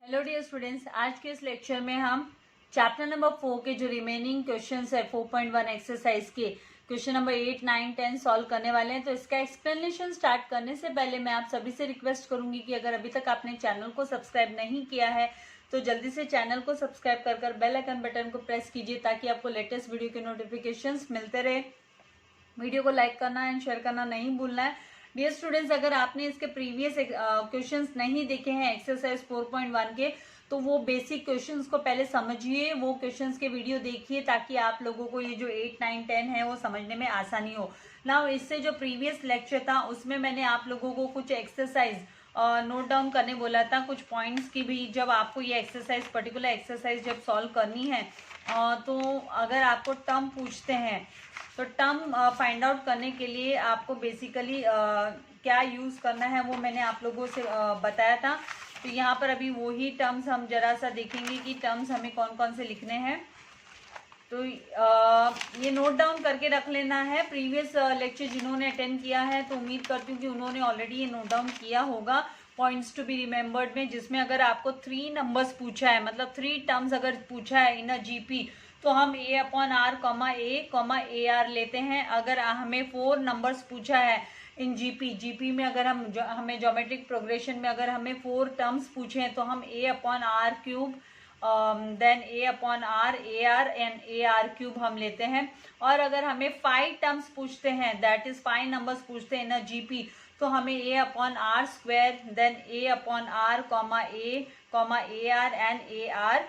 Hello dear students, आज के इस लेक्चर में हम चैप्टर नंबर 4 के जो रिमेनिंग क्वेश्चंस है 4.1 एक्सरसाइज के क्वेश्चन नंबर 8, 9, 10 सॉल्व करने वाले हैं। तो इसका एक्सप्लेनेशन स्टार्ट करने से पहले मैं आप सभी से रिक्वेस्ट करूंगी कि अगर अभी तक आपने चैनल को सब्सक्राइब नहीं किया है तो जल्दी से चैनल को सब्सक्राइब कर बेल आइकन बटन को प्रेस कीजिए ताकि आपको लेटेस्ट वीडियो के नोटिफिकेशन मिलते रहे। वीडियो को लाइक करना एंड शेयर करना नहीं भूलना है। डियर स्टूडेंट्स, अगर आपने इसके प्रीवियस क्वेश्चंस नहीं देखे हैं एक्सरसाइज 4.1 के तो वो बेसिक क्वेश्चंस को पहले समझिए, वो क्वेश्चंस के वीडियो देखिए ताकि आप लोगों को ये जो 8, 9, 10 है वो समझने में आसानी हो ना। इससे जो प्रीवियस लेक्चर था उसमें मैंने आप लोगों को कुछ एक्सरसाइज नोट डाउन करने बोला था, कुछ पॉइंट्स की भी। जब आपको ये एक्सरसाइज पर्टिकुलर एक्सरसाइज जब सॉल्व करनी है तो अगर आपको टर्म पूछते हैं तो टर्म फाइंड आउट करने के लिए आपको बेसिकली क्या यूज करना है वो मैंने आप लोगों से बताया था। तो यहाँ पर अभी वही टर्म्स हम जरा सा देखेंगे कि टर्म्स हमें कौन कौन से लिखने हैं। तो ये नोट डाउन करके रख लेना है। प्रीवियस लेक्चर जिन्होंने अटेंड किया है तो उम्मीद करती हूँ कि उन्होंने ऑलरेडी ये नोट डाउन किया होगा पॉइंट्स टू बी रिमेम्बर्ड में, जिसमें अगर आपको 3 नंबर्स पूछा है, मतलब 3 टर्म्स अगर पूछा है इन अ जीपी तो हम a/r, a, लेते हैं। अगर हमें 4 नंबर्स पूछा है इन जीपी में अगर हमें ज्योमेट्रिक प्रोग्रेशन में अगर हमें 4 टर्म्स पूछे हैं तो हम a/r³ then a/r, ar and ar³ हम लेते हैं। और अगर हमें 5 टर्म्स पूछते हैं, दैट इज 5 नंबर्स पूछते हैं ना जीपी, तो हमें a/r² then a/r, ar and ar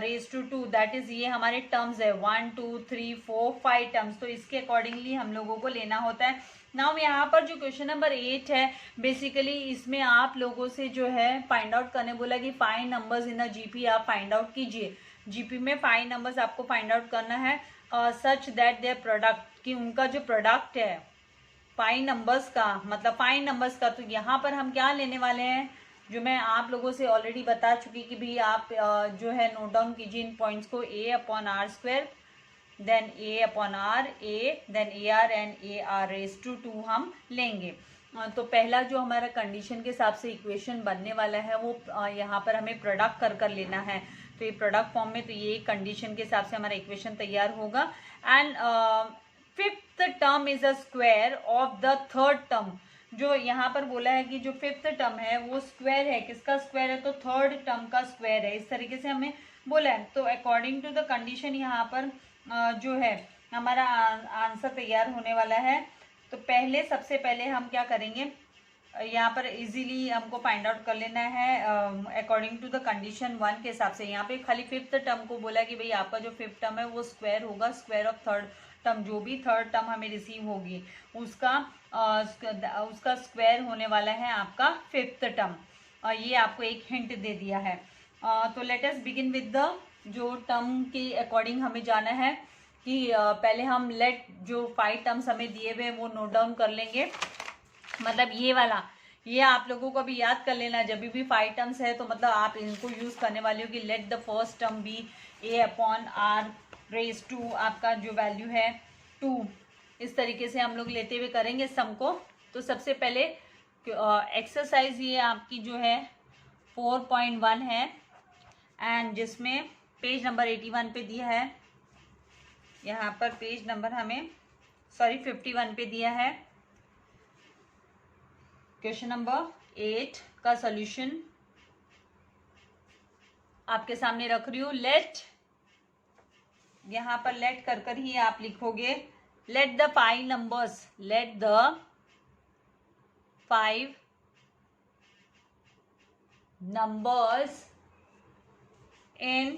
raise to 2, that is ये हमारे टर्म्स है 1, 2, 3, 4, 5 टर्म्स। तो इसके अकॉर्डिंगली हम लोगों को लेना होता है। नाउ यहाँ पर जो क्वेश्चन नंबर 8 है बेसिकली इसमें आप लोगों से जो है फाइंड आउट करने बोला कि 5 नंबर्स इन अ जीपी आप फाइंड आउट कीजिए। जीपी में 5 नंबर्स आपको फाइंड आउट करना है सच दैट देयर प्रोडक्ट, कि उनका जो प्रोडक्ट है 5 नंबर्स का, मतलब 5 नंबर्स का। तो यहाँ पर हम क्या लेने वाले हैं जो मैं आप लोगों से ऑलरेडी बता चुकी कि भाई आप जो है नोट डाउन कीजिए इन पॉइंट्स को। a/r² then a/r, a then ar and ar raise to 2 हम लेंगे। तो पहला जो हमारा कंडीशन के हिसाब से इक्वेशन बनने वाला है वो यहाँ पर हमें प्रोडक्ट कर लेना है। तो ये प्रोडक्ट फॉर्म में, तो ये कंडीशन के हिसाब से हमारा इक्वेशन तैयार होगा। And 5th term is a square of the 3rd term. जो यहाँ पर बोला है कि जो 5th टर्म है वो स्क्वायर है, किसका स्क्वायर है, तो 3rd टर्म का स्क्वायर है। इस तरीके से हमें बोला है। तो अकॉर्डिंग टू द कंडीशन यहाँ पर जो है हमारा आंसर तैयार होने वाला है। तो सबसे पहले हम क्या करेंगे, यहाँ पर इजीली हमको फाइंड आउट कर लेना है अकॉर्डिंग टू द कंडीशन 1 के हिसाब से। यहाँ पे खाली 5th टर्म को बोला कि भाई आपका जो 5th टर्म है वो स्क्वायर होगा, स्क्वायर ऑफ 3rd टर्म। जो भी 3rd टर्म हमें रिसीव होगी उसका स्क्वायर होने वाला है आपका 5th टर्म। ये आपको एक हिंट दे दिया है। तो let us begin with the जो टर्म के अकॉर्डिंग हमें जाना है कि पहले हम लेट जो 5 टर्म्स हमें दिए हुए वो नोट डाउन कर लेंगे। मतलब ये वाला, ये आप लोगों को भी याद कर लेना, जब भी 5 टर्म्स है तो मतलब आप इनको यूज करने वाले हो कि let the first term be a/r raise to आपका जो वैल्यू है 2। इस तरीके से हम लोग लेते हुए करेंगे सम को। तो सबसे पहले एक्सरसाइज ये आपकी जो है 4.1 है एंड जिसमें पेज नंबर 81 पे दिया है। यहाँ पर पेज नंबर हमें 51 पे दिया है। क्वेश्चन नंबर 8 का सॉल्यूशन आपके सामने रख रही हूँ। लेट, यहाँ पर लेट कर ही आप लिखोगे let the 5 numbers, let the 5 numbers in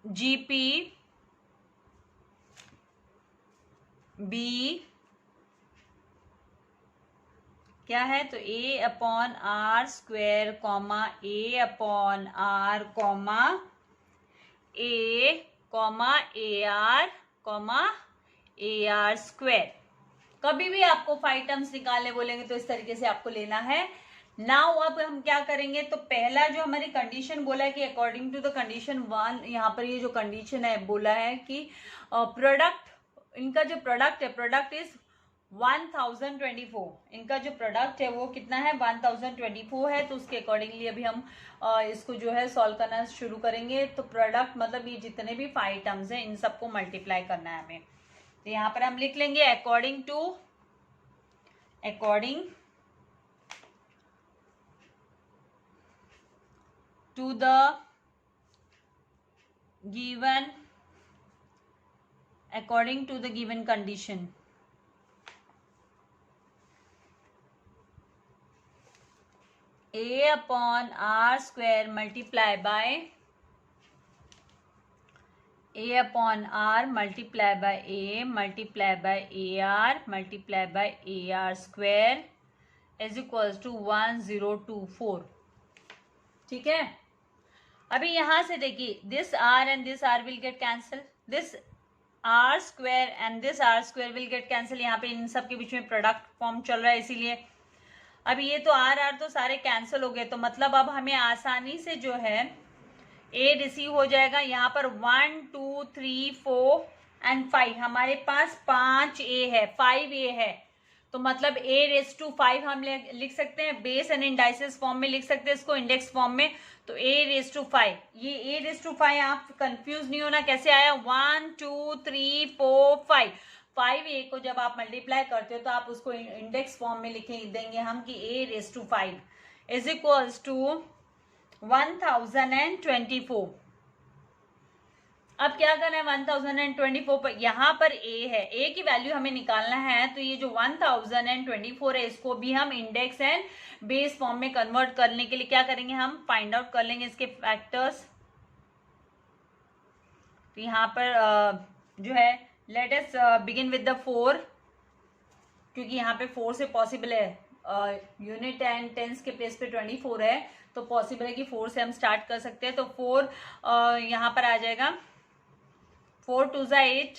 GP be क्या है, तो a/r square comma a/r comma ar square. कभी भी आपको 5 टर्म्स निकालने बोलेंगे तो इस तरीके से आपको लेना है। नाउ अब हम क्या करेंगे, तो पहला जो हमारी कंडीशन बोला है कि अकॉर्डिंग टू द कंडीशन 1, यहाँ पर ये जो कंडीशन है बोला है कि प्रोडक्ट, इनका जो प्रोडक्ट है, प्रोडक्ट इज 1024, इनका जो प्रोडक्ट है वो कितना है 1024 है। तो उसके अकॉर्डिंगली अभी हम इसको जो है सॉल्व करना शुरू करेंगे। तो प्रोडक्ट मतलब ये जितने भी 5 टर्म्स हैं इन सबको मल्टीप्लाई करना है हमें। तो यहाँ पर हम लिख लेंगे according to the given condition, A upon R square multiply by A upon R multiply by A multiply by AR multiply by AR square is equals to 1024। ठीक है। अभी यहां से देखिए this R and this R will get cancel, this R square and this R square will get cancel। यहाँ पे इन सब के बीच में प्रोडक्ट फॉर्म चल रहा है इसीलिए। अभी ये तो R तो सारे कैंसिल हो गए, तो मतलब अब हमें आसानी से जो है A रिसीव हो जाएगा। यहाँ पर 1 2 3 4 एंड 5 हमारे पास 5 A है, 5 A है। तो मतलब A रेस टू 5 हम लिख सकते हैं, बेस एंड इंडाइसेस फॉर्म में लिख सकते हैं इसको, इंडेक्स फॉर्म में। तो A रेस टू 5, ये A रेस टू 5 आप कंफ्यूज नहीं होना कैसे आया। 1 2 3 4 5 5A को जब आप मल्टीप्लाई करते हो तो आप उसको इंडेक्स फॉर्म में देंगे हम कि A raise to 5 is equals to 1024। अब क्या करना है 1024 पर, यहाँ पर A है, A की वैल्यू हमें निकालना है। तो ये जो 1024 है इसको भी हम इंडेक्स एंड बेस फॉर्म में कन्वर्ट करने के लिए क्या करेंगे, हम फाइंड आउट कर लेंगे इसके फैक्टर्स। तो यहाँ पर जो है let us begin with the 4, क्योंकि यहाँ पे 4 से पॉसिबल है, यूनिट एंड टेंस के प्लेस पे 24 है तो पॉसिबल है कि 4 से हम स्टार्ट कर सकते हैं। तो 4 यहाँ पर आ जाएगा, 4 2 ज़ा 8,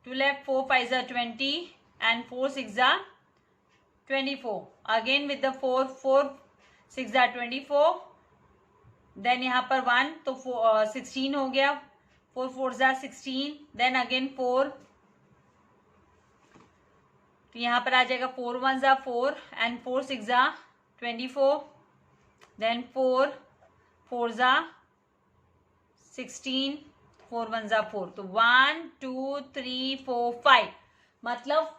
2 left 4 5 ज़ा 20 एंड 4 6 ज़ा 24। अगेन विद द 4 4 6 ज़ा 24, देन यहाँ पर 1 तो 16 हो गया, 4 4 ज़ा 16, देन अगेन 4, तो यहाँ पर आ जाएगा 4 1 ज़ा 4 एंड 4 6 ज़ा 24, देन 4 4 ज़ा 16, 4 1 ज़ा 4। तो 1 2 3 4 5, मतलब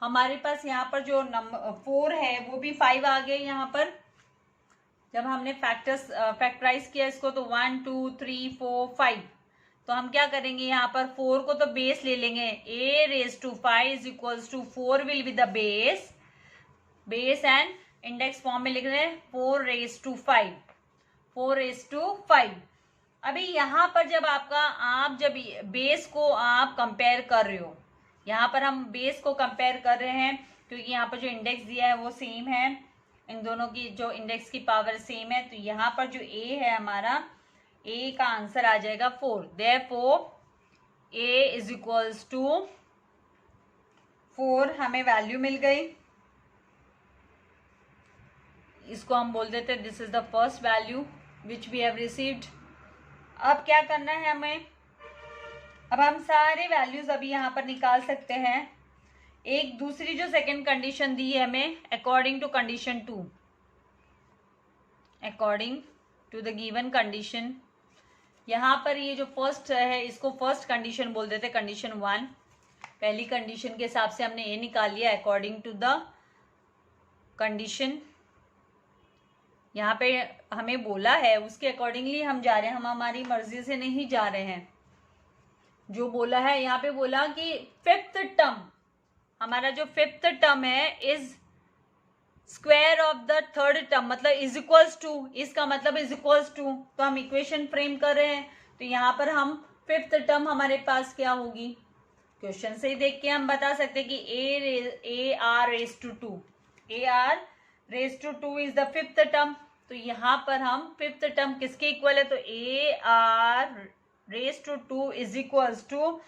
हमारे पास यहाँ पर जो नंबर 4 है वो भी 5 आ गए। यहाँ पर जब हमने फैक्टराइज किया इसको तो 1 2 3 4 5, तो हम क्या करेंगे यहाँ पर 4 को तो बेस ले लेंगे, A raise to 5 is equals to 4 will be the base and index form में लिख रहे हैं 4 रेज टू 5, 4 रेज टू 5। अभी यहाँ पर जब आप जब बेस को आप कंपेयर कर रहे हो, यहाँ पर हम बेस को कंपेयर कर रहे हैं क्योंकि यहाँ पर जो इंडेक्स दिया है वो सेम है, इन दोनों की जो इंडेक्स की पावर सेम है। तो यहाँ पर जो A है हमारा, A का आंसर आ जाएगा 4। Therefore A is equals to 4, हमें वैल्यू मिल गई। इसको हम बोल देते हैं this is the first value which we have received. अब क्या करना है हमें, अब हम सारे वैल्यूज अभी यहाँ पर निकाल सकते हैं। एक दूसरी जो सेकंड कंडीशन दी है हमें, according to condition 2, according to the given condition, यहाँ पर ये जो फर्स्ट है इसको फर्स्ट कंडीशन बोल देते, कंडीशन 1। पहली कंडीशन के हिसाब से हमने ये निकाल लिया अकॉर्डिंग टू द कंडीशन। यहाँ पे हमें बोला है उसके अकॉर्डिंगली हम जा रहे हैं, हम हमारी मर्जी से नहीं जा रहे हैं। जो बोला है यहाँ पे बोला कि फिफ्थ टर्म, हमारा जो फिफ्थ टर्म है is square of the third term, मतलब इज इक्वल्स टू, इसका मतलब इज इक्वल्स टू, तो हम इक्वेशन फ्रेम कर रहे हैं। तो यहाँ पर हम फिफ्थ टर्म हमारे पास क्या होगी, क्वेश्चन से ही देख के हम बता सकते हैं कि a r raise to 2, a r raise to 2 is the fifth term. तो यहाँ पर हम फिफ्थ टर्म किसके इक्वल है, तो ए r raise to 2 is equals to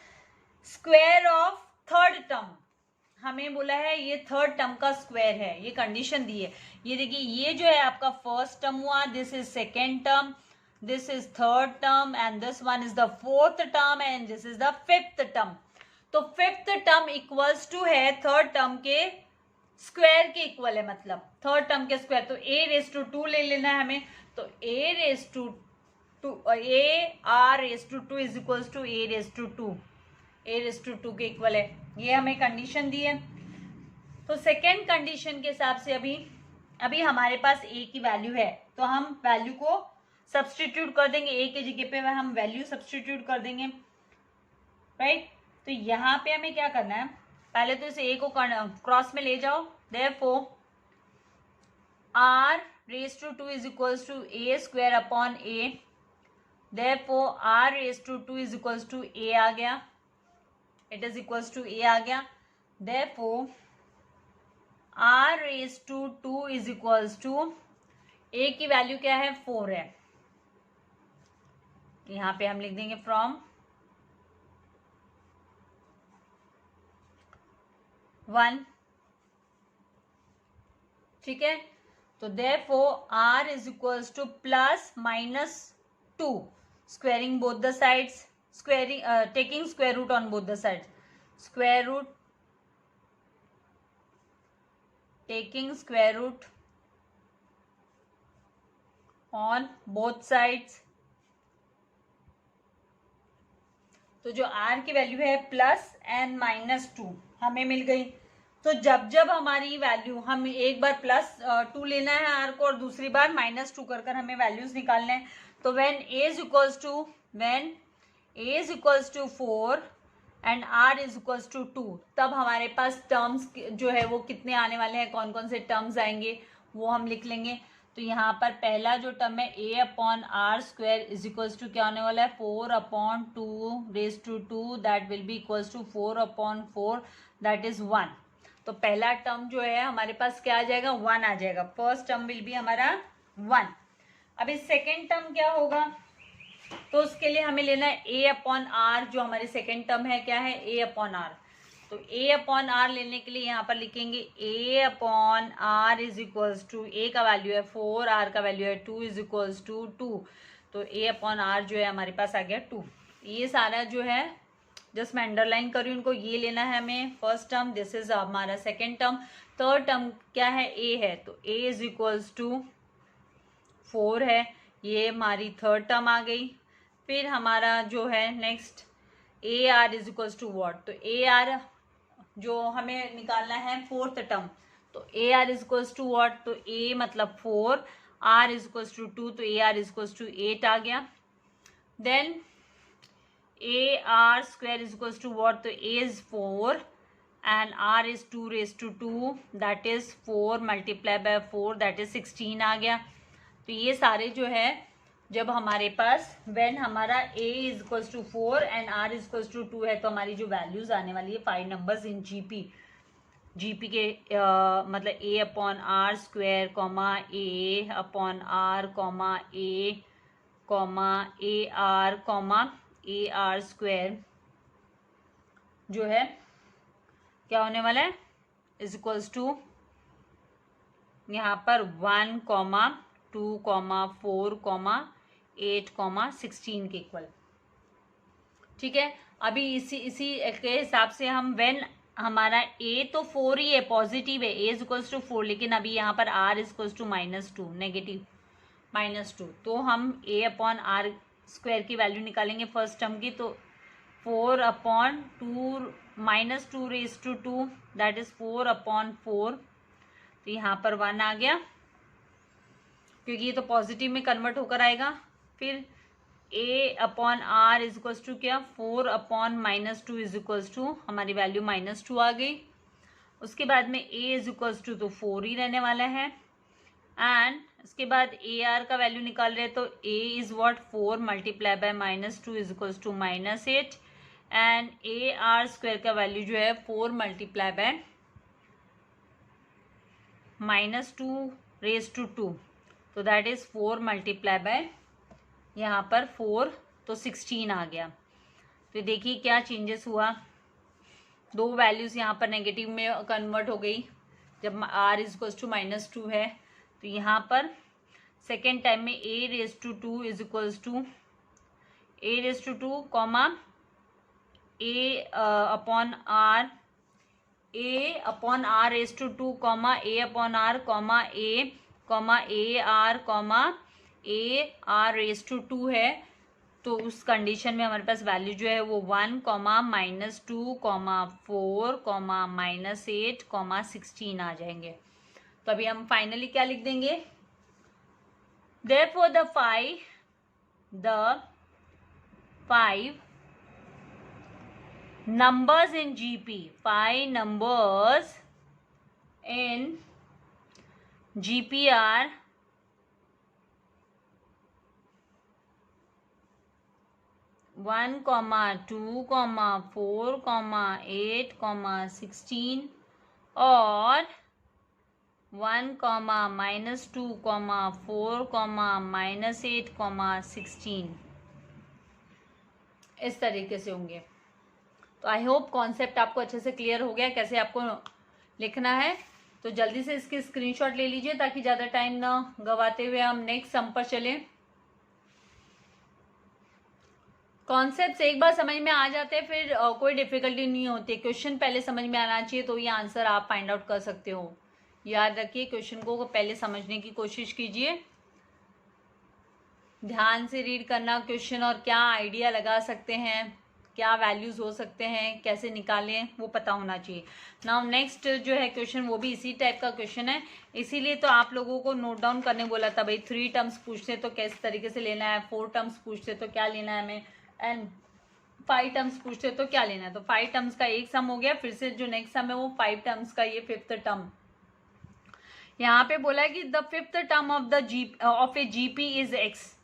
square of third term. हमें बोला है ये थर्ड टर्म का स्क्वायर है, ये कंडीशन दी है। ये देखिए ये जो है आपका फर्स्ट टर्म हुआ, this is second term, this is third term and this one is the fourth term and this is the fifth term. तो फिफ्थ टर्म इक्वल्स टू है थर्ड टर्म के स्क्वायर के इक्वल है, मतलब third term के square. तो a raise to 2 ले लेना है हमें, तो a raise to 2 a r raise to 2 is equals to a raise to 2, a raise to 2 के इक्वल है। ये हमें कंडीशन दी है। तो सेकेंड कंडीशन के हिसाब से अभी हमारे पास a की वैल्यू है, तो हम वैल्यू को सब्सटीट्यूट कर देंगे, a के जगह पे हम वैल्यू सब्सटीट्यूट कर देंगे, राइट। तो यहाँ पे हमें क्या करना है, पहले तो इस a को क्रॉस में ले जाओ, therefore r raise to 2 is equals to a square upon a, therefore r raise to 2 is equals to a आ गया, it is equals to a आ गया। Therefore r raise to 2 is equals to a की value क्या है 4 है, यहाँ पे हम लिख देंगे फ्रॉम 1, ठीक है। तो therefore r is equals to plus minus 2, squaring both the sides, squaring taking square root on both the sides, square root taking square root on both sides. तो जो r की वैल्यू है प्लस एंड माइनस 2 हमें मिल गई। तो जब जब हमारी वैल्यू, हम एक बार प्लस 2 लेना है r को और दूसरी बार माइनस 2 कर हमें वैल्यूज निकालने हैं। तो when a is equals to 4 and r is equals to 2, तब हमारे पास टर्म्स जो है वो कितने आने वाले हैं, कौन कौन से टर्म्स आएंगे वो हम लिख लेंगे। तो यहाँ पर पहला जो टर्म है a upon r square is equals to क्या होने वाला है 4 upon 2 raise to 2, that will be equals to 4 upon 4, that is 1। तो पहला टर्म जो है हमारे पास क्या आ जाएगा 1 आ जाएगा, फर्स्ट टर्म विल बी हमारा 1। अभी सेकेंड टर्म क्या होगा, तो उसके लिए हमें लेना है a अपॉन आर, जो हमारी सेकेंड टर्म है क्या है a अपॉन आर। तो a अपॉन आर लेने के लिए यहाँ पर लिखेंगे a upon r is equals to, a का वैल्यू है 4, r का वैल्यू है 2 इज इक्वल्स टू 2, तो a अपॉन आर जो है हमारे पास आ गया 2। ये सारा जो है जस्ट मैं अंडरलाइन कर रही हूँ, उनको ये लेना है हमें फर्स्ट टर्म, दिस इज हमारा सेकेंड टर्म। थर्ड टर्म क्या है a है, तो a इज इक्वल्स टू 4 है, ये हमारी थर्ड टर्म आ गई। फिर हमारा जो है next a are is equals to what, तो ए आर जो हमें निकालना है फोर्थ टर्म, तो A R is equals to what, तो ए मतलब 4, आर इज इक्वल्स टू 2, तो A R is equals to 8 आ गया। Then A are square is equals to what, तो A is 4 and R is 2 raise to 2, that is 4 multiply by 4, that is 16 आ गया। तो ये सारे जो है जब हमारे पास व्हेन हमारा a is equals to 4 and r is equals to 2 है, तो हमारी जो वैल्यूज आने वाली है 5 नंबर्स इन जीपी के मतलब a upon r square comma a upon r comma a r comma a are square जो है क्या होने वाला है इज इक्वल्स टू यहाँ पर 1 कॉमा 2 कॉमा 4 कॉमा 8 कॉमा 16 के इक्वल, ठीक है। अभी इसी के हिसाब से हम व्हेन हमारा a तो 4 ही है, पॉजिटिव है, a इज इक्वल्स टू 4, लेकिन अभी यहाँ पर r is equals to -2, negative -2, तो हम a अपॉन आर स्क्वायर की वैल्यू निकालेंगे फर्स्ट टर्म की, तो 4 upon 2 -2 raise to 2, that is 4 upon 4, तो यहाँ पर 1 आ गया क्योंकि ये तो पॉजिटिव में कन्वर्ट होकर आएगा। फिर a upon r is equals to क्या 4 अपॉन -2 इज इक्वल्स टू, हमारी वैल्यू -2 आ गई। उसके बाद में a इज इक्वल्स टू तो 4 ही रहने वाला है, एंड उसके बाद ए आर का वैल्यू निकाल रहे हैं, तो a is what 4 multiply by -2 is equals to -8, and a are square का वैल्यू जो है 4 मल्टीप्लाई बाय -2 रेज टू 2, तो दैट इज 4 मल्टीप्लाई बाय यहाँ पर 4, तो 16 आ गया। तो देखिए क्या चेंजेस हुआ, दो वैल्यूज यहाँ पर नेगेटिव में कन्वर्ट हो गई जब r इज इक्वल्स टू -2 है। तो यहाँ पर सेकेंड टाइम में a raise to 2 is equals to a raise to 2 comma a upon r, a upon r raised to 2 comma a upon r comma a comma a r comma a r raised to 2 है, तो उस condition में हमारे पास value जो है वो 1 comma -2 comma 4 comma -8 comma 16 आ जाएंगे। तो अभी हम फाइनली क्या लिख देंगे, therefore the five numbers in GP, 5 numbers in GP are 1, 2, 4, 8, 16 और 1, -2, 4, -8, 16 इस तरीके से होंगे। तो आई होप कॉन्सेप्ट आपको अच्छे से क्लियर हो गया कैसे आपको लिखना है। तो जल्दी से इसकी स्क्रीनशॉट ले लीजिए ताकि ज़्यादा टाइम ना गवाते हुए हम नेक्स्ट सम पर चलें। कॉन्सेप्ट्स एक बार समझ में आ जाते हैं फिर कोई डिफिकल्टी नहीं होती। क्वेश्चन पहले समझ में आना चाहिए तो ये आंसर आप फाइंड आउट कर सकते हो। याद रखिए क्वेश्चन को पहले समझने की कोशिश कीजिए, ध्यान से रीड करना क्वेश्चन और क्या आइडिया लगा सकते हैं, क्या वैल्यूज हो सकते हैं, कैसे निकालें वो पता होना चाहिए। नाउ नेक्स्ट जो है क्वेश्चन वो भी इसी टाइप का क्वेश्चन है, इसीलिए तो आप लोगों को नोट डाउन करने बोला था। भाई 3 टर्म्स पूछते तो किस तरीके से लेना है, 4 टर्म्स पूछते तो क्या लेना है हमें, एंड 5 टर्म्स पूछते तो क्या लेना है। तो 5 टर्म्स का एक सम हो गया, फिर से जो नेक्स्ट सम है वो 5 टर्म्स का ये 5th टर्म। यहाँ पे बोला है कि the 5th term of a GP is x.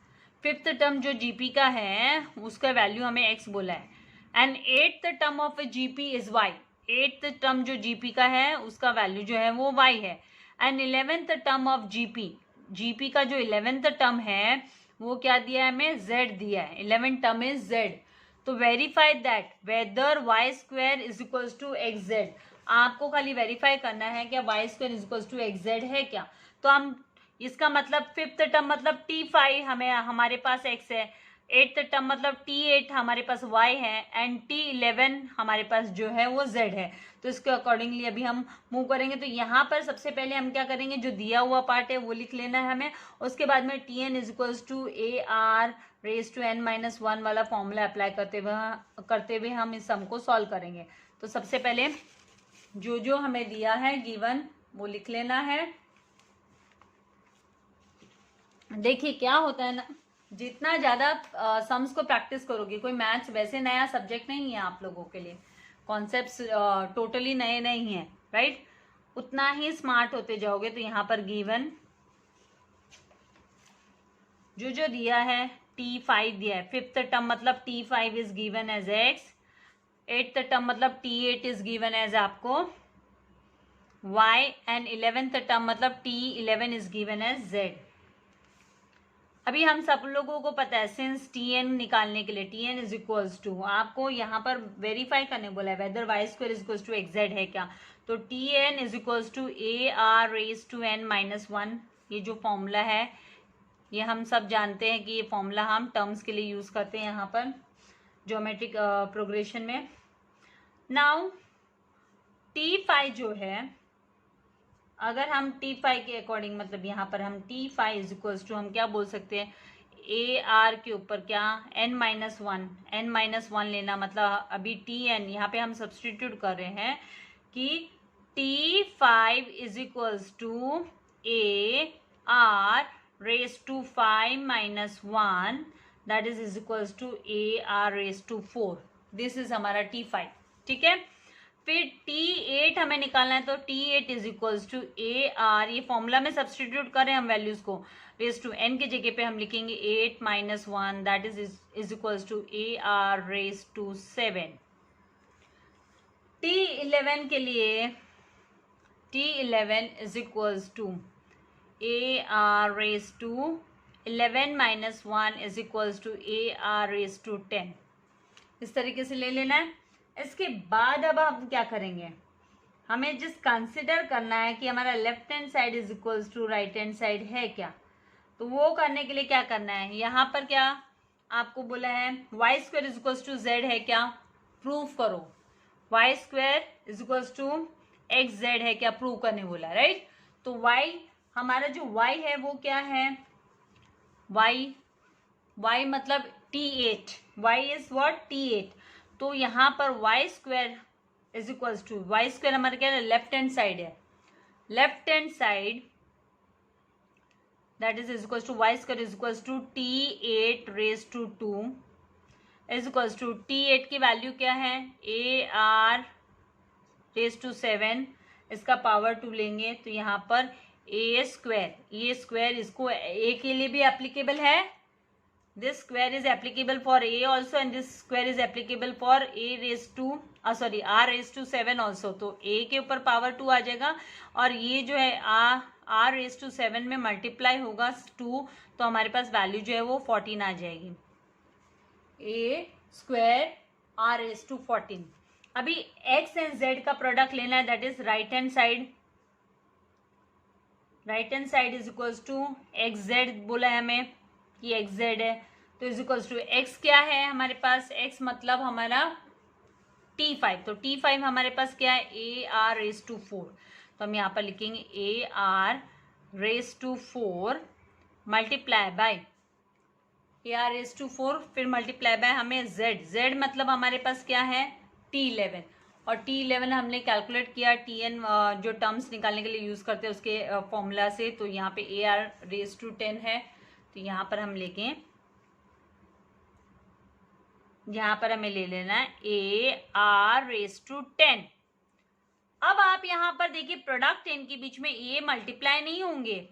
5th term जो जीपी का है उसका वैल्यू हमें एक्स बोला है। And 8th term of a GP is y. 8th term जो जीपी का है उसका वैल्यू जो है वो वाई है। And 11th term of GP का जो 11th टर्म है वो क्या दिया है हमें, जेड दिया है। 11th term is Z. तो verify that whether Y square is equals to x Z. आपको खाली वेरीफाई करना है क्या Y square is equals to x Z है क्या। तो हम इसका मतलब 5th टर्म मतलब T5 हमारे पास x है, 8th टर्म मतलब T8 हमारे पास y है, एंड T11 हमारे पास जो है वो z है। तो इसके अकॉर्डिंगली अभी हम मूव करेंगे। तो यहाँ पर सबसे पहले हम क्या करेंगे, जो दिया हुआ पार्ट है वो लिख लेना है हमें। उसके बाद में Tn is equals to AR raise to n-1 वाला फॉर्मूला अप्लाई करते हुए हम इस सम को सॉल्व करेंगे। तो सबसे पहले जो हमें दिया है गिवन वो लिख लेना है। देखिए क्या होता है ना, जितना ज़्यादा सम्स को प्रैक्टिस करोगे, कोई मैथ्स वैसे नया सब्जेक्ट नहीं है आप लोगों के लिए, कॉन्सेप्ट्स टोटली नए नहीं हैं, राइट, उतना ही स्मार्ट होते जाओगे। तो यहाँ पर गिवन जो दिया है T5 दिया है, 5th टर्म मतलब T5 is given as x, 8th term मतलब T8 इज गिवन एज आपको y, एंड 11th टर्म मतलब T11 is given as z। अभी हम सब लोगों को पता है सिंस Tn निकालने के लिए Tn इज इक्वल्स टू, आपको यहाँ पर वेरीफाई करने बोला है whether Y square is equals to x Z है क्या। तो Tn is equals to AR raise to n-1। ये जो फॉर्मूला है ये हम सब जानते हैं कि ये फॉर्मूला हम टर्म्स के लिए यूज करते हैं यहाँ पर ज्योमेट्रिक प्रोग्रेशन में। नाउ T5 जो है, अगर हम T5 के अकॉर्डिंग मतलब यहाँ पर हम T5 इज इक्वल्स टू हम क्या बोल सकते हैं, AR के ऊपर क्या n-1 लेना, मतलब अभी Tn यहाँ पे हम सब्सटीट्यूट कर रहे हैं कि T5 is equals to AR raise to 5-1 that is equals to AR raise to 4। This is हमारा T5, ठीक है। फिर T8 हमें निकालना है, तो T8 is equals to AR, ये फॉर्मूला में सब्सटीट्यूट करें हम वैल्यूज को, रेज टू n की जगह पे हम लिखेंगे 8-1 that is equals to AR raise to 7। T11 के लिए T11 is equals to AR raise to 11-1 is equals to AR raise to 10। इस तरीके से ले लेना है। इसके बाद अब हम क्या करेंगे, हमें जस्ट कंसिडर करना है कि हमारा left hand side is equals to right hand side है क्या। तो वो करने के लिए क्या करना है, यहाँ पर क्या आपको बोला है y square is equals to z है क्या, प्रूव करो। Y square is equals to x Z है, क्या प्रूव करने बोला, राइट। तो वाई, हमारा जो वाई है वो क्या है, वाई मतलब T8, Y is what, T8। तो यहाँ पर y square is equals to, y square हमारा क्या है, लेफ्ट हैंड साइड है, left hand side that is equals to y square is equals to T8 raised to 2 is equals to T8 की value क्या है, AR raised to 7, इसका power 2 लेंगे तो यहाँ पर ए स्क्वायर इसको a के लिए भी एप्लीकेबल है, this square is applicable for a also and this square is applicable for a raise to r raise to 7 also. तो a के ऊपर पावर 2 आ जाएगा और ये जो है r रेज टू 7 में मल्टीप्लाई होगा 2, तो हमारे पास वैल्यू जो है वो 14 आ जाएगी, a square r raise to 14। अभी x एंड z का प्रोडक्ट लेना है, that is right hand side, right hand side is equals to x z बोला है हमें कि एक्स जेड है, तो इज इक्वल्स टू एक्स क्या है हमारे पास, एक्स मतलब हमारा T5, तो T5 हमारे पास क्या है, AR रेज टू 4, तो हम यहाँ पर लिखेंगे AR raise to 4 multiply by AR raise to 4, फिर मल्टीप्लाई बाय हमें Z मतलब हमारे पास क्या है, T11, और T11 हमने कैलकुलेट किया TN जो टर्म्स निकालने के लिए यूज करते हैं उसके फॉर्मूला से, तो यहाँ पे AR रेज टू 10 है, तो यहाँ पर हम लेंगे, यहाँ पर हमें ले लेना है AR रेज टू 10। अब आप यहाँ पर देखिए प्रोडक्ट इनके बीच में ये मल्टीप्लाई नहीं होंगे,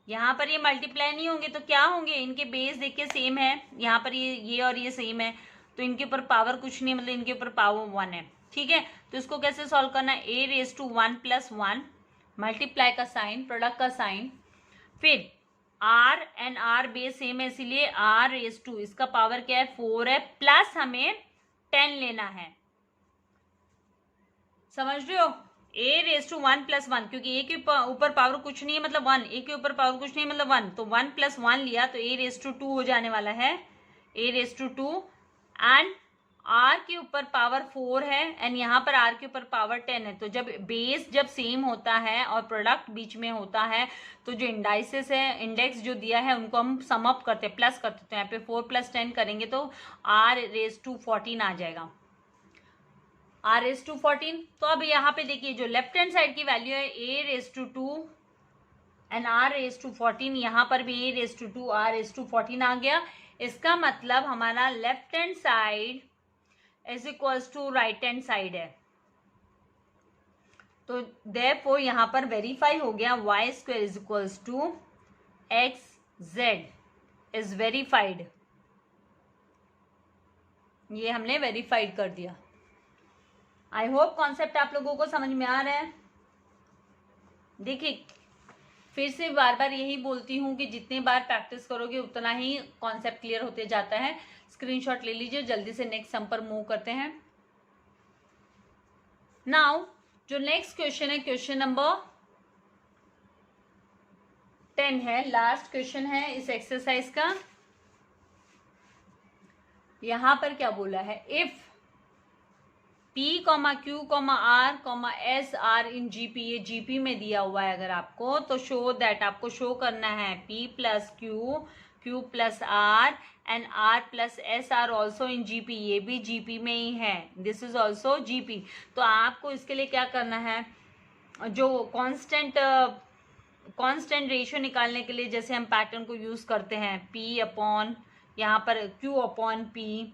यहाँ पर ये मल्टीप्लाई नहीं होंगे, तो क्या होंगे, इनके बेस देखिए सेम है, यहाँ पर ये और ये सेम है, तो इनके ऊपर पावर कुछ नहीं, मतलब इनके ऊपर पावर 1 है, ठीक है। तो इसको कैसे सॉल्व करना है, a raise to 1 plus 1 multiply का साइन, प्रोडक्ट का साइन, फिर r and r base same है इसीलिए r रेज टू, इसका पावर क्या है 4 है, प्लस हमें 10 लेना है, समझ रहे हो, a रेज टू 1 प्लस 1, क्योंकि a के ऊपर पावर कुछ नहीं है मतलब 1, a के ऊपर पावर कुछ नहीं है मतलब 1, तो 1 प्लस 1 लिया तो a रेज टू 2 हो जाने वाला है, a raise to 2, and r के ऊपर पावर 4 है एंड यहाँ पर r के ऊपर पावर 10 है, तो जब बेस जब सेम होता है और प्रोडक्ट बीच में होता है तो जो इंडाइसेस है, इंडेक्स जो दिया है उनको हम सम अप करते हैं, प्लस करते हैं, तो यहाँ पे 4 प्लस 10 करेंगे तो r रेज टू 14 आ जाएगा, r रेज टू 14। तो अब यहाँ पे देखिए जो लेफ्ट हैंड साइड की वैल्यू है a raise to 2 and r raise to 14, यहाँ पर भी a raise to 2 r raise to 14 आ गया, इसका मतलब हमारा left hand side is equals to right hand side है, तो देयरफॉर यहाँ पर वेरीफाई हो गया, y square is equals to x z is verified, ये हमने वेरीफाइड कर दिया। आई होप कॉन्सेप्ट आप लोगों को समझ में आ रहा है। देखिए फिर से बार बार यही बोलती हूँ कि जितने बार प्रैक्टिस करोगे उतना ही कॉन्सेप्ट क्लियर होते जाता है। स्क्रीनशॉट ले लीजिए, जल्दी से नेक्स्ट सम पर मूव करते हैं। नाउ जो नेक्स्ट क्वेश्चन है, क्वेश्चन नंबर 10 है, लास्ट क्वेश्चन है इस एक्सरसाइज का। यहां पर क्या बोला है, if P, Q, R, S R in GP, ये GP में दिया हुआ है अगर आपको, तो शो दैट, आपको शो करना है P plus Q plus R and R plus S R also in GP, ये भी GP में ही है, दिस इज ऑल्सो GP। तो आपको इसके लिए क्या करना है, जो कांस्टेंट रेशियो निकालने के लिए जैसे हम पैटर्न को यूज करते हैं, P अपॉन यहाँ पर Q अपॉन P,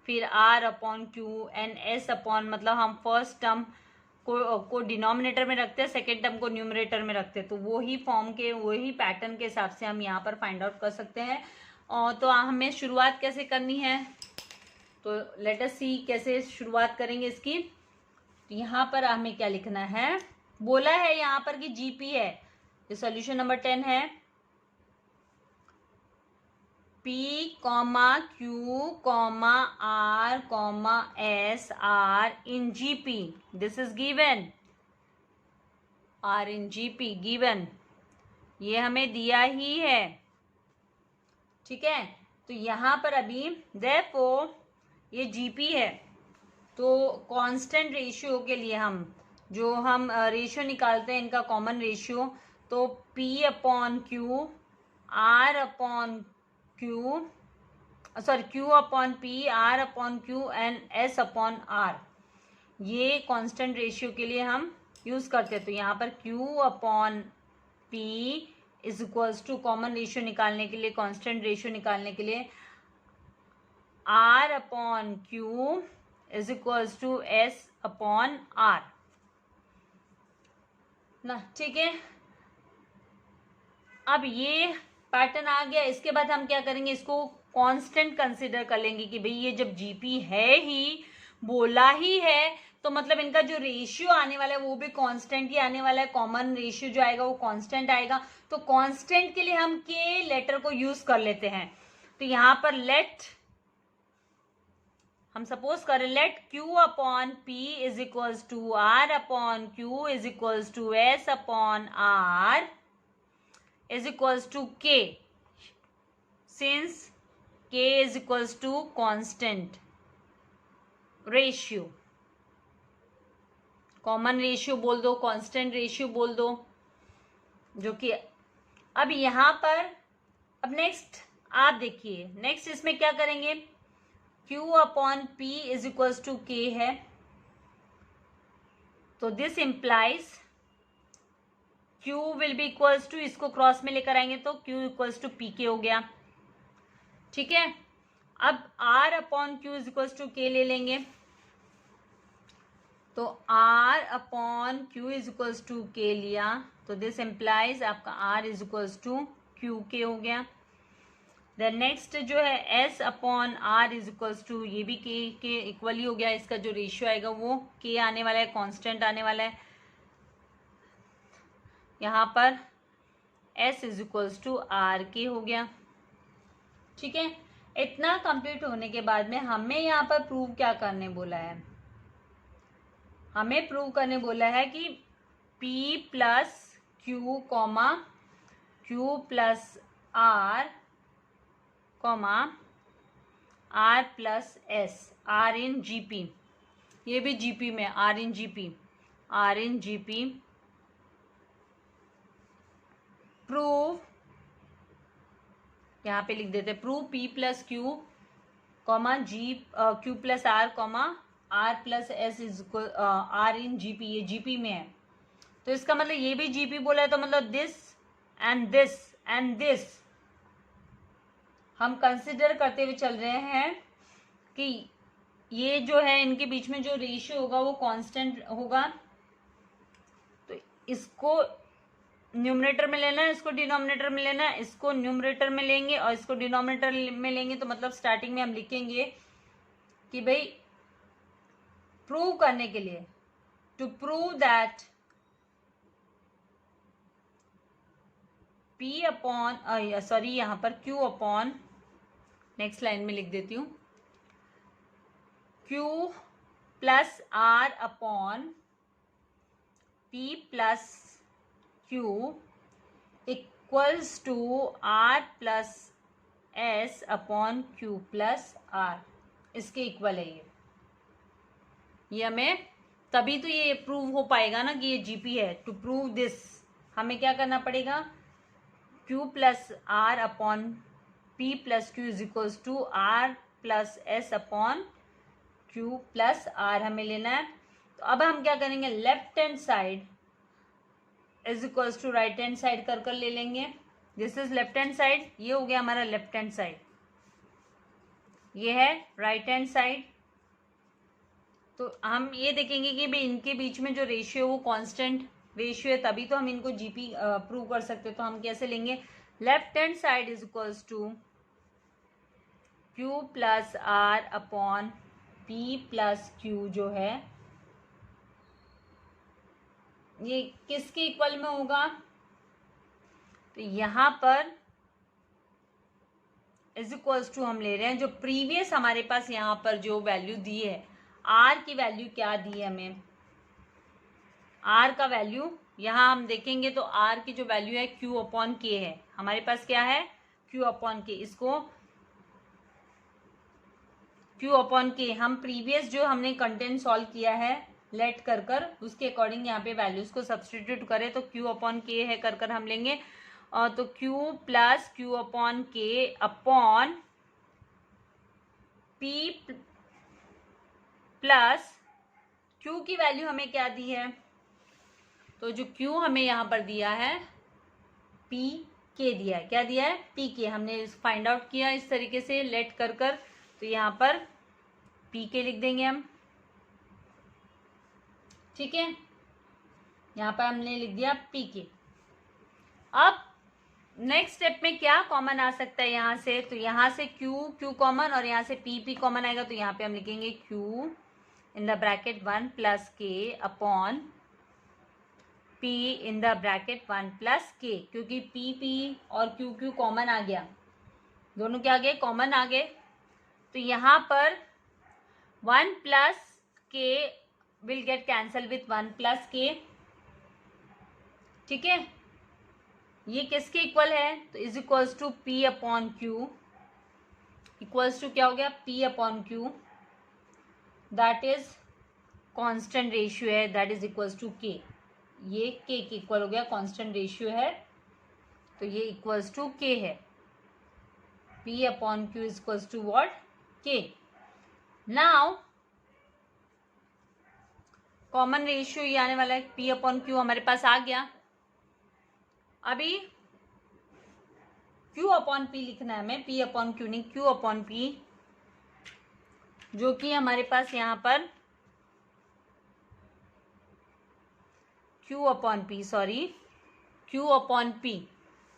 फिर R upon Q and S upon, मतलब हम फर्स्ट टर्म को डिनोमिनेटर में रखते हैं, सेकेंड टर्म को न्यूमरेटर में रखते हैं, तो वही फॉर्म के वही पैटर्न के हिसाब से हम यहाँ पर फाइंड आउट कर सकते हैं। और तो हमें शुरुआत कैसे करनी है, तो लेट अस सी कैसे शुरुआत करेंगे इसकी। यहाँ पर हमें क्या लिखना है, बोला है यहाँ पर कि GP है, ये सॉल्यूशन नंबर 10 है, P, Q, R, S R in GP, this is given, R in GP given, ये हमें दिया ही है, ठीक है। तो यहाँ पर अभी therefore ये GP है, तो कांस्टेंट रेशियो के लिए हम रेशियो निकालते हैं इनका कॉमन रेशियो, तो P upon Q, R upon Q, sorry Q upon P, R upon Q and S upon R, ये कांस्टेंट रेशियो के लिए हम यूज करते हैं। तो यहाँ पर Q upon P is equals to common ratio निकालने के लिए, कांस्टेंट रेशियो निकालने के लिए R upon Q is equals to S upon R ना, ठीक है। अब ये पैटर्न आ गया, इसके बाद हम क्या करेंगे, इसको कांस्टेंट कंसिडर कर लेंगे कि भाई ये जब जीपी है ही, बोला ही है, तो मतलब इनका जो रेशियो आने वाला है वो भी कांस्टेंट ही आने वाला है, कॉमन रेशियो जो आएगा वो कांस्टेंट आएगा। तो कांस्टेंट के लिए हम के लेटर को यूज कर लेते हैं। तो यहां पर हम सपोज करें let Q upon P is equals to R upon Q is equals to S upon R is equals to K, since K is equals to constant ratio, common ratio बोल दो, कांस्टेंट रेशियो बोल दो, जो कि अब यहां पर अब नेक्स्ट आप देखिए, नेक्स्ट इसमें क्या करेंगे, Q upon P is equals to K है, तो this implies Q will be equals to, इसको क्रॉस में लेकर आएंगे तो Q इक्वल्स टू पी के हो गया, ठीक है। अब R upon Q is equals to K ले लेंगे, तो R upon Q is equals to K लिया, तो दिस इंप्लाइज आपका R is equals to Q के हो गया। देन नेक्स्ट जो है S upon R is equals to, ये भी K के इक्वल ही हो गया, इसका जो रेशियो आएगा वो K आने वाला है, कांस्टेंट आने वाला है। यहाँ पर S is equals to R के हो गया, ठीक है। इतना कंप्लीट होने के बाद में हमें यहाँ पर प्रूव क्या करने बोला है, हमें प्रूव करने बोला है कि P plus Q comma Q plus R comma R plus S, R in GP, ये भी GP में, R in GP, R in GP prove, यहाँ पे लिख देते prove P plus Q comma Q plus R comma R plus S is R in GP, ये GP में है, तो इसका मतलब ये भी GP बोला है, तो मतलब this and this and this हम कंसिडर करते हुए चल रहे हैं कि ये जो है इनके बीच में जो रेशियो होगा वो कांस्टेंट होगा। तो इसको न्यूमरेटर में लेना है, इसको डिनोमिनेटर में लेना है, इसको न्यूमरेटर में लेंगे और इसको डिनोमिनेटर में लेंगे, तो मतलब स्टार्टिंग में हम लिखेंगे कि भाई प्रूव करने के लिए, to prove that P upon, sorry यहां पर Q अपॉन, नेक्स्ट लाइन में लिख देती हूं, Q plus R upon P plus Q equals to R plus S upon Q plus R, इसके इक्वल है ये हमें तभी तो ये प्रूव हो पाएगा ना कि ये GP है। टू प्रूव दिस हमें क्या करना पड़ेगा, Q plus R upon P plus Q is equals to R plus S upon Q plus R हमें लेना है। तो अब हम क्या करेंगे, left hand side is equals to right hand side कर ले लेंगे, this is left hand side, ये हो गया हमारा लेफ्ट हैंड साइड, ये है राइट हैंड साइड। तो हम ये देखेंगे कि भाई इनके बीच में जो रेशियो वो कांस्टेंट रेशियो है, तभी तो हम इनको जीपी प्रूव कर सकते हैं। तो हम कैसे लेंगे, left hand side is equals to Q plus R upon P plus Q जो है ये किसके इक्वल में होगा, तो यहां पर इज इक्वल्स टू हम ले रहे हैं जो प्रीवियस हमारे पास यहाँ पर जो वैल्यू दी है, R की वैल्यू क्या दी है हमें, R का वैल्यू यहाँ हम देखेंगे तो R की जो वैल्यू है Q अपॉन K है, हमारे पास क्या है Q अपॉन K, इसको Q अपॉन K, हम प्रीवियस जो हमने कंटेंट सॉल्व किया है लेट कर उसके अकॉर्डिंग यहाँ पे वैल्यूज को सब्सटीट्यूट करें तो Q अपॉन K है कर हम लेंगे, तो Q plus Q upon K upon P plus Q की वैल्यू हमें क्या दी है, तो जो Q हमें यहाँ पर दिया है P K दिया है, क्या दिया है P K, हमने फाइंड आउट किया इस तरीके से लेट कर तो यहाँ पर P K लिख देंगे हम, ठीक है, यहाँ पर हमने लिख दिया P K। अब नेक्स्ट स्टेप में क्या कॉमन आ सकता है यहाँ से, तो यहाँ से Q कॉमन और यहाँ से P कॉमन आएगा, तो यहाँ पे हम लिखेंगे Q in the bracket 1 plus K upon P in the bracket 1 plus K, क्योंकि P और Q कॉमन आ गया, दोनों क्या आ गए कॉमन आ गए, तो यहाँ पर 1 plus K will get cancel with 1 plus K, ठीक है, ये किसके इक्वल है, तो is equals to P upon Q, equals to क्या हो गया P upon Q, that is constant ratio है, that is equals to K, ये K के इक्वल हो गया, कांस्टेंट रेशियो है तो ये इक्वल्स टू K है, P upon Q is equals to what K। Now common ratio ये आने वाला है, P अपॉन Q हमारे पास आ गया, अभी Q अपॉन P लिखना है हमें, P अपॉन Q नहीं, Q अपॉन P, जो कि हमारे पास यहाँ पर Q upon P, sorry Q upon P,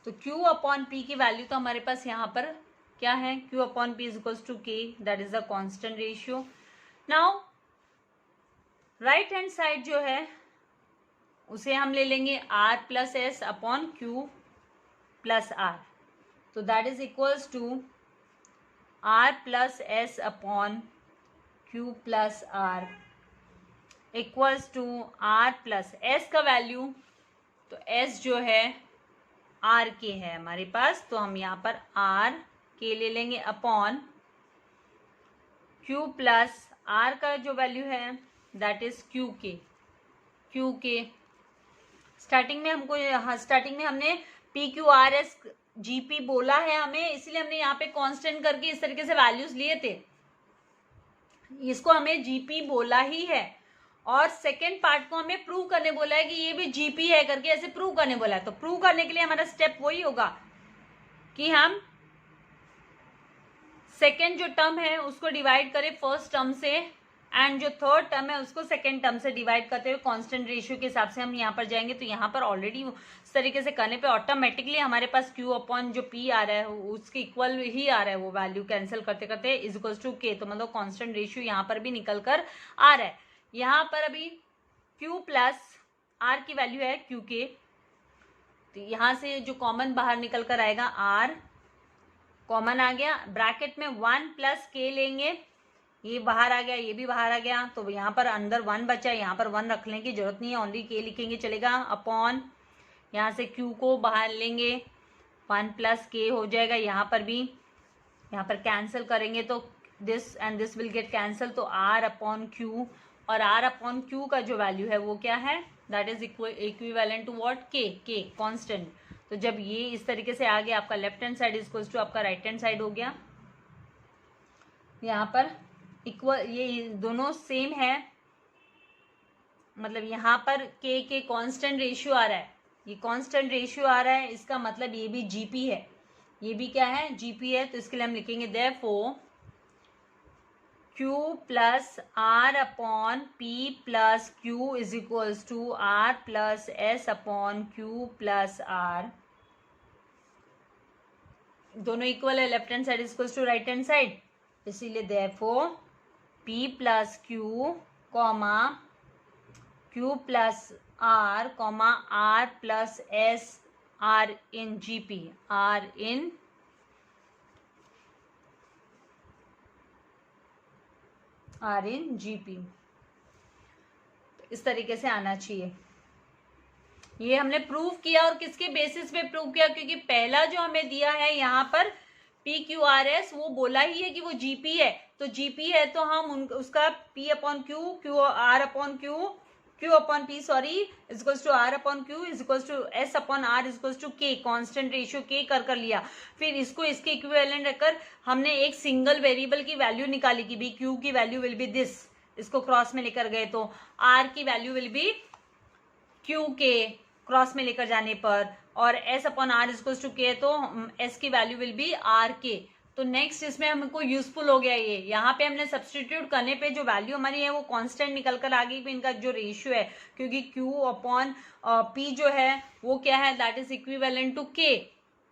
तो Q अपॉन P की वैल्यू तो हमारे पास यहाँ पर क्या है, Q upon P is equals to K, that is the constant ratio. Now right hand side जो है उसे हम ले लेंगे R plus S upon Q plus R, तो that is equals to R plus S upon Q plus R equals to R plus S का value, तो S जो है R के है हमारे पास, तो हम यहाँ पर R के ले लेंगे अपॉन Q प्लस R का जो वैल्यू है दैट इज Q के। स्टार्टिंग में हमको, हाँ स्टार्टिंग में हमने PQRS GP बोला है हमें, इसलिए हमने यहाँ पे कांस्टेंट करके इस तरीके से वैल्यूज लिए थे, इसको हमें GP बोला ही है, और सेकेंड पार्ट को हमें प्रूव करने बोला है कि ये भी GP है करके ऐसे प्रूव करने बोला है, तो प्रूव करने के लिए हमारा स्टेप वही होगा कि हम सेकेंड जो टर्म है उसको डिवाइड करें फर्स्ट टर्म से, एंड जो थर्ड टर्म है उसको सेकेंड टर्म से डिवाइड करते हुए कांस्टेंट रेशियो के हिसाब से हम यहाँ पर जाएंगे, तो यहाँ पर ऑलरेडी इस तरीके से करने पे ऑटोमेटिकली हमारे पास Q अपॉन जो P आ रहा है उसके इक्वल ही आ रहा है, वो वैल्यू कैंसिल करते करते इज इक्वल्स टू K, तो मतलब कांस्टेंट रेशियो यहाँ पर भी निकल कर आ रहा है। यहाँ पर अभी Q प्लस R की वैल्यू है Q के, तो यहाँ से जो कॉमन बाहर निकल कर आएगा R कॉमन आ गया, ब्रैकेट में 1 प्लस K लेंगे, ये बाहर आ गया, ये भी बाहर आ गया, तो यहाँ पर अंदर 1 बचा, यहाँ पर 1 रखने की जरूरत नहीं है, ओनली K लिखेंगे चलेगा, अपॉन यहाँ से Q को बाहर लेंगे 1 प्लस K हो जाएगा, यहाँ पर भी, यहाँ पर कैंसिल करेंगे तो this and this will get cancel, तो R अपॉन Q, और R अपॉन Q का जो वैल्यू है वो क्या है, that is equivalent to what K constant. तो जब ये इस तरीके से आ गया, आपका left hand side is to आपका राइट हैंड साइड हो गया, यहाँ पर इक्वल, ये दोनों सेम है, मतलब यहाँ पर K के कांस्टेंट रेशियो आ रहा है, ये कांस्टेंट रेशियो आ रहा है, इसका मतलब ये भी GP है, ये भी क्या है GP है, तो इसके लिए हम लिखेंगे therefore Q plus R upon P plus Q is equals to R plus S upon Q plus R, दोनों इक्वल है, left hand side is equals to right hand side, इसीलिए therefore P plus Q comma Q plus R comma R plus S R in GP, R in GP, इस तरीके से आना चाहिए। ये हमने प्रूव किया, और किसके बेसिस पे प्रूव किया, क्योंकि पहला जो हमें दिया है यहाँ पर PQRS वो बोला ही है कि वो GP है, तो GP है तो हम उसका P upon Q, R upon Q upon P sorry is equals to R upon Q is equals to S upon R is equals to K, constant ratio K कर लिया। फिर इसको इसके इक्विवेलेंट रखकर हमने एक सिंगल वेरिएबल की value निकाली कि भी Q की वैल्यू विल बी दिस, इसको क्रॉस में लेकर गए तो R की वैल्यू विल बी Q के क्रॉस में लेकर जाने पर, और S upon R is to K तो S की वैल्यू विल बी R के। तो नेक्स्ट इसमें हमको यूजफुल हो गया ये, यहाँ पे हमने सब्सटीट्यूट करने पे जो वैल्यू हमारी है वो कांस्टेंट निकल कर आ गई, इनका जो रेशियो है क्योंकि Q अपॉन P जो है वो क्या है, that is equivalent to K,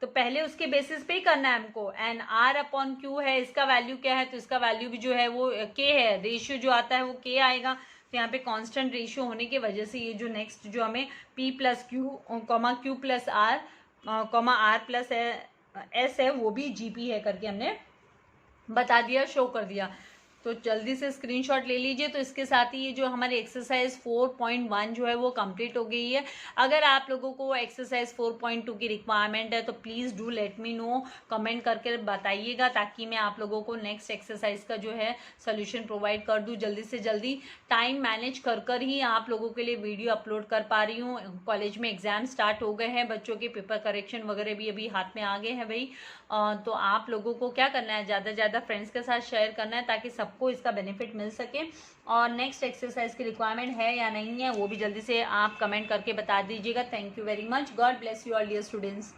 तो पहले उसके बेसिस पे ही करना है हमको। एंड R अपॉन Q है, इसका वैल्यू क्या है, तो इसका वैल्यू भी जो है वो K है, रेशियो जो आता है वो K आएगा। तो यहाँ पे कांस्टेंट रेशियो होने की वजह से ये जो नेक्स्ट जो हमें P plus Q comma Q plus R comma R plus S है वो भी GP है करके हमने बता दिया, शो कर दिया। तो जल्दी से स्क्रीनशॉट ले लीजिए। तो इसके साथ ही ये जो हमारी एक्सरसाइज 4.1 जो है वो कंप्लीट हो गई है। अगर आप लोगों को एक्सरसाइज 4.2 की रिक्वायरमेंट है तो please do let me know, comment करके बताइएगा ताकि मैं आप लोगों को नेक्स्ट एक्सरसाइज का जो है सोल्यूशन प्रोवाइड कर दूँ जल्दी से जल्दी। टाइम मैनेज कर ही आप लोगों के लिए वीडियो अपलोड कर पा रही हूँ। कॉलेज में एग्जाम स्टार्ट हो गए हैं, बच्चों के पेपर करेक्शन वगैरह भी अभी हाथ में आ गए हैं भाई। तो आप लोगों को क्या करना है, ज़्यादा से ज़्यादा फ्रेंड्स के साथ शेयर करना है ताकि सबको इसका बेनिफिट मिल सके। और नेक्स्ट एक्सरसाइज की रिक्वायरमेंट है या नहीं है वो भी जल्दी से आप कमेंट करके बता दीजिएगा। Thank you very much, God bless you all dear students.